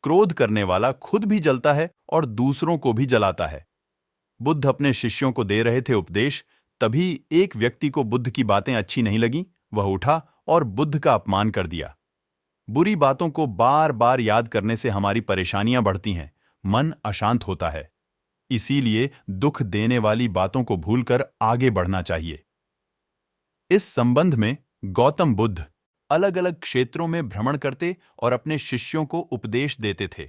क्रोध करने वाला खुद भी जलता है और दूसरों को भी जलाता है। बुद्ध अपने शिष्यों को दे रहे थे उपदेश, तभी एक व्यक्ति को बुद्ध की बातें अच्छी नहीं लगीं। वह उठा और बुद्ध का अपमान कर दिया। बुरी बातों को बार बार याद करने से हमारी परेशानियां बढ़ती हैं, मन अशांत होता है। इसीलिए दुख देने वाली बातों को भूलकर आगे बढ़ना चाहिए। इस संबंध में गौतम बुद्ध अलग अलग क्षेत्रों में भ्रमण करते और अपने शिष्यों को उपदेश देते थे।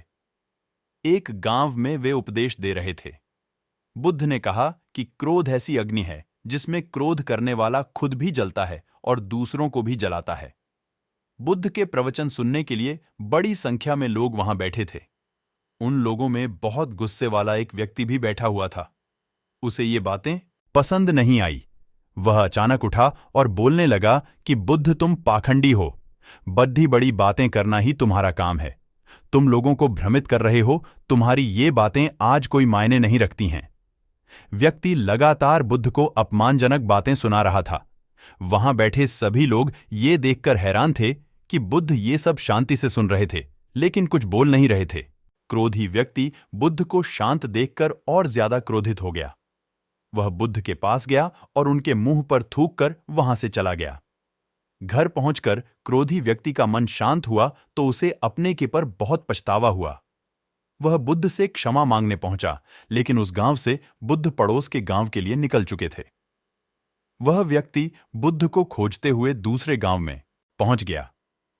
एक गांव में वे उपदेश दे रहे थे। बुद्ध ने कहा कि क्रोध ऐसी अग्नि है जिसमें क्रोध करने वाला खुद भी जलता है और दूसरों को भी जलाता है। बुद्ध के प्रवचन सुनने के लिए बड़ी संख्या में लोग वहां बैठे थे। उन लोगों में बहुत गुस्से वाला एक व्यक्ति भी बैठा हुआ था। उसे ये बातें पसंद नहीं आई। वह अचानक उठा और बोलने लगा कि बुद्ध, तुम पाखंडी हो। बड़ी बड़ी बातें करना ही तुम्हारा काम है। तुम लोगों को भ्रमित कर रहे हो। तुम्हारी ये बातें आज कोई मायने नहीं रखती हैं। व्यक्ति लगातार बुद्ध को अपमानजनक बातें सुना रहा था। वहां बैठे सभी लोग ये देखकर हैरान थे कि बुद्ध ये सब शांति से सुन रहे थे, लेकिन कुछ बोल नहीं रहे थे। क्रोधी व्यक्ति बुद्ध को शांत देखकर और ज्यादा क्रोधित हो गया। वह बुद्ध के पास गया और उनके मुंह पर थूककर वहां से चला गया। घर पहुंचकर क्रोधी व्यक्ति का मन शांत हुआ तो उसे अपने के पर बहुत पछतावा हुआ। वह बुद्ध से क्षमा मांगने पहुंचा, लेकिन उस गांव से बुद्ध पड़ोस के गांव के लिए निकल चुके थे। वह व्यक्ति बुद्ध को खोजते हुए दूसरे गांव में पहुंच गया।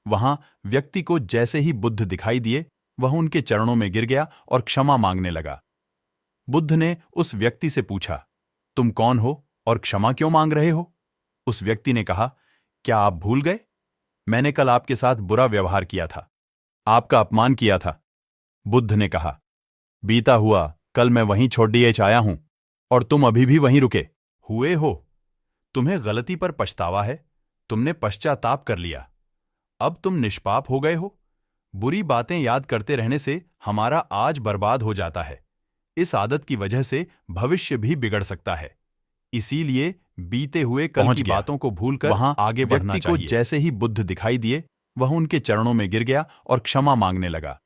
वहां व्यक्ति को जैसे ही बुद्ध दिखाई दिए, वह उनके चरणों में गिर गया और क्षमा मांगने लगा। बुद्ध ने उस व्यक्ति से पूछा, तुम कौन हो और क्षमा क्यों मांग रहे हो? उस व्यक्ति ने कहा, क्या आप भूल गए? मैंने कल आपके साथ बुरा व्यवहार किया था, आपका अपमान किया था। बुद्ध ने कहा, बीता हुआ कल मैं वहीं छोड़ दिए आया हूं और तुम अभी भी वहीं रुके हुए हो। तुम्हें गलती पर पछतावा है। तुमने पश्चाताप कर लिया। अब तुम निष्पाप हो गए हो। बुरी बातें याद करते रहने से हमारा आज बर्बाद हो जाता है। इस आदत की वजह से भविष्य भी बिगड़ सकता है। इसीलिए बीते हुए कल की बातों को भूलकर वहां आगे बढ़ना चाहिए। को जैसे ही बुद्ध दिखाई दिए, वह उनके चरणों में गिर गया और क्षमा मांगने लगा।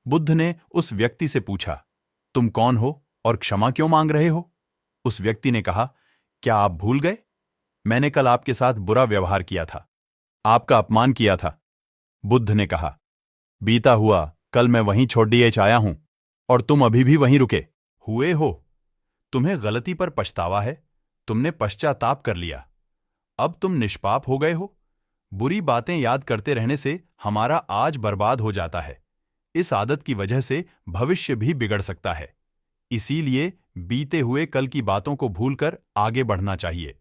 बुद्ध ने उस व्यक्ति से पूछा, तुम कौन हो और क्षमा क्यों मांग रहे हो? उस व्यक्ति ने कहा, क्या आप भूल गए? मैंने कल आपके साथ बुरा व्यवहार किया था, आपका अपमान किया था। बुद्ध ने कहा, बीता हुआ कल मैं वहीं छोड़ दिए आया हूं और तुम अभी भी वहीं रुके हुए हो। तुम्हें गलती पर पछतावा है। तुमने पश्चाताप कर लिया। अब तुम निष्पाप हो गए हो। बुरी बातें याद करते रहने से हमारा आज बर्बाद हो जाता है। इस आदत की वजह से भविष्य भी बिगड़ सकता है। इसीलिए बीते हुए कल की बातों को भूलकर आगे बढ़ना चाहिए।